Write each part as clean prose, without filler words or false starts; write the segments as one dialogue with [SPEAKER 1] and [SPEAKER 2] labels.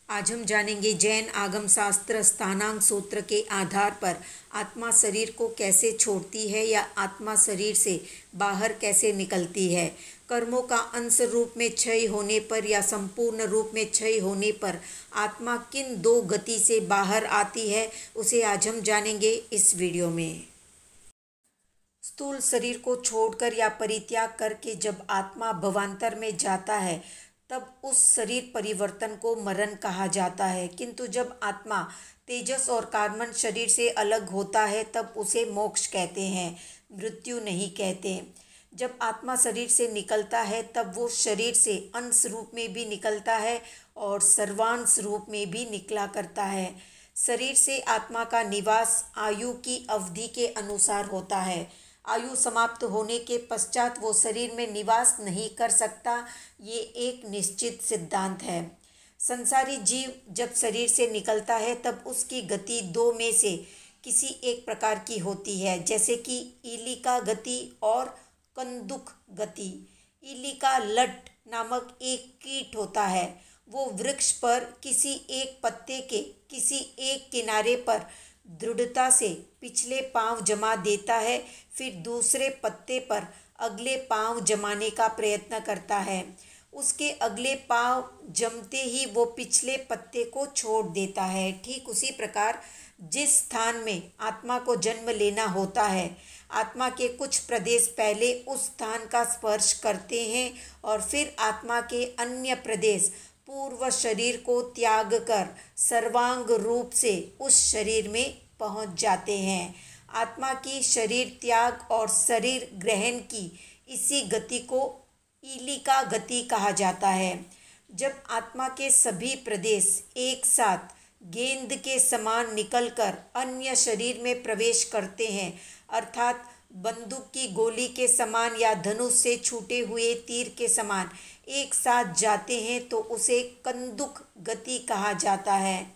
[SPEAKER 1] आज हम जानेंगे जैन आगम शास्त्र स्थानांक सूत्र के आधार पर आत्मा शरीर को कैसे छोड़ती है या आत्मा शरीर से बाहर कैसे निकलती है। कर्मों का अंश रूप में क्षय होने पर या संपूर्ण रूप में क्षय होने पर आत्मा किन दो गति से बाहर आती है, उसे आज हम जानेंगे इस वीडियो में। स्थूल शरीर को छोड़कर या परित्याग करके जब आत्मा भवांतर में जाता है तब उस शरीर परिवर्तन को मरण कहा जाता है, किंतु जब आत्मा तेजस और कार्बन शरीर से अलग होता है तब उसे मोक्ष कहते हैं, मृत्यु नहीं कहते। जब आत्मा शरीर से निकलता है तब वो शरीर से अंश रूप में भी निकलता है और सर्वांश रूप में भी निकला करता है। शरीर से आत्मा का निवास आयु की अवधि के अनुसार होता है। आयु समाप्त होने के पश्चात वो शरीर में निवास नहीं कर सकता, ये एक निश्चित सिद्धांत है। संसारी जीव जब शरीर से निकलता है तब उसकी गति दो में से किसी एक प्रकार की होती है, जैसे कि इलिका गति और कंदुक गति। इलिका लट नामक एक कीट होता है, वो वृक्ष पर किसी एक पत्ते के किसी एक किनारे पर दृढ़ता से पिछले पांव जमा देता है, फिर दूसरे पत्ते पर अगले पांव जमाने का प्रयत्न करता है। उसके अगले पांव जमते ही वो पिछले पत्ते को छोड़ देता है। ठीक उसी प्रकार जिस स्थान में आत्मा को जन्म लेना होता है, आत्मा के कुछ प्रदेश पहले उस स्थान का स्पर्श करते हैं और फिर आत्मा के अन्य प्रदेश पूर्व शरीर को त्याग कर सर्वांग रूप से उस शरीर में पहुंच जाते हैं। आत्मा की शरीर त्याग और शरीर ग्रहण की इसी गति को इलिका गति कहा जाता है। जब आत्मा के सभी प्रदेश एक साथ गेंद के समान निकलकर अन्य शरीर में प्रवेश करते हैं, अर्थात बंदूक की गोली के समान या धनुष से छूटे हुए तीर के समान एक साथ जाते हैं, तो उसे कंदुक गति कहा जाता है।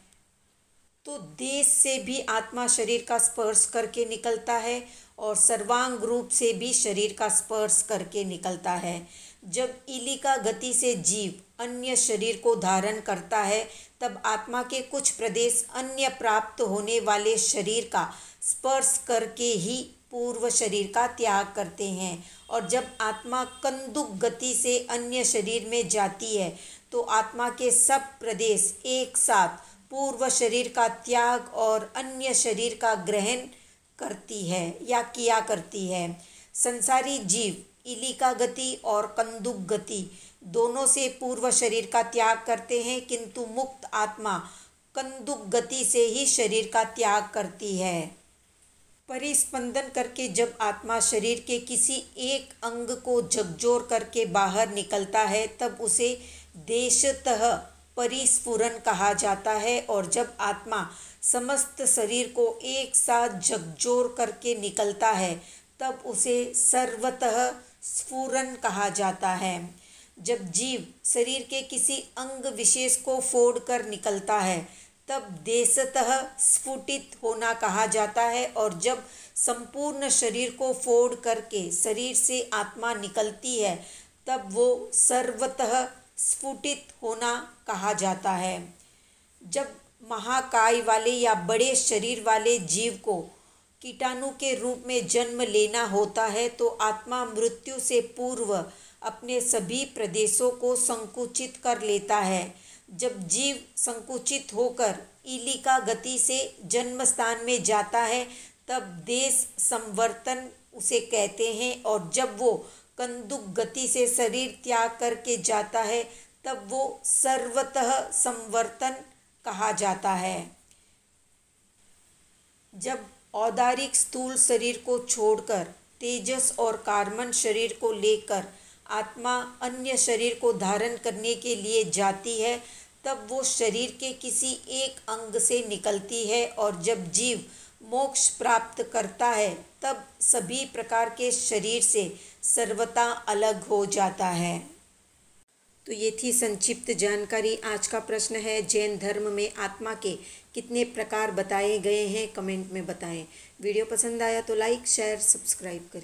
[SPEAKER 1] तो देश से भी आत्मा शरीर का स्पर्श करके निकलता है और सर्वांग रूप से भी शरीर का स्पर्श करके निकलता है। जब इलिका गति से जीव अन्य शरीर को धारण करता है तब आत्मा के कुछ प्रदेश अन्य प्राप्त होने वाले शरीर का स्पर्श करके ही पूर्व शरीर का त्याग करते हैं, और जब आत्मा कंदुक गति से अन्य शरीर में जाती है तो आत्मा के सब प्रदेश एक साथ पूर्व शरीर का त्याग और अन्य शरीर का ग्रहण करती है या किया करती है। संसारी जीव इलिका गति और कंदुक गति दोनों से पूर्व शरीर का त्याग करते हैं, किंतु मुक्त आत्मा कंदुक गति से ही शरीर का त्याग करती है। परिस्पंदन करके जब आत्मा शरीर के किसी एक अंग को झकझोर करके बाहर निकलता है तब उसे देशतः परिस्फुरन कहा जाता है, और जब आत्मा समस्त शरीर को एक साथ झकझोर करके निकलता है तब उसे सर्वतः स्फुरन कहा जाता है। जब जीव शरीर के किसी अंग विशेष को फोड़कर निकलता है तब देशतः स्फुटित होना कहा जाता है, और जब संपूर्ण शरीर को फोड़ करके शरीर से आत्मा निकलती है तब वो सर्वतः स्फुटित होना कहा जाता है। जब महाकाय वाले या बड़े शरीर वाले जीव को कीटाणु के रूप में जन्म लेना होता है तो आत्मा मृत्यु से पूर्व अपने सभी प्रदेशों को संकुचित कर लेता है। जब जीव संकुचित होकर इलिका गति से जन्म स्थान में जाता है तब देश संवर्तन उसे कहते हैं, और जब वो कंदुक गति से शरीर त्याग करके जाता है तब वो सर्वतः संवर्तन कहा जाता है। जब औदारिक स्थूल शरीर को छोड़कर तेजस और कार्बन शरीर को लेकर आत्मा अन्य शरीर को धारण करने के लिए जाती है तब वो शरीर के किसी एक अंग से निकलती है, और जब जीव मोक्ष प्राप्त करता है तब सभी प्रकार के शरीर से सर्वथा अलग हो जाता है। तो ये थी संक्षिप्त जानकारी। आज का प्रश्न है, जैन धर्म में आत्मा के कितने प्रकार बताए गए हैं, कमेंट में बताएं। वीडियो पसंद आया तो लाइक शेयर सब्सक्राइब करें।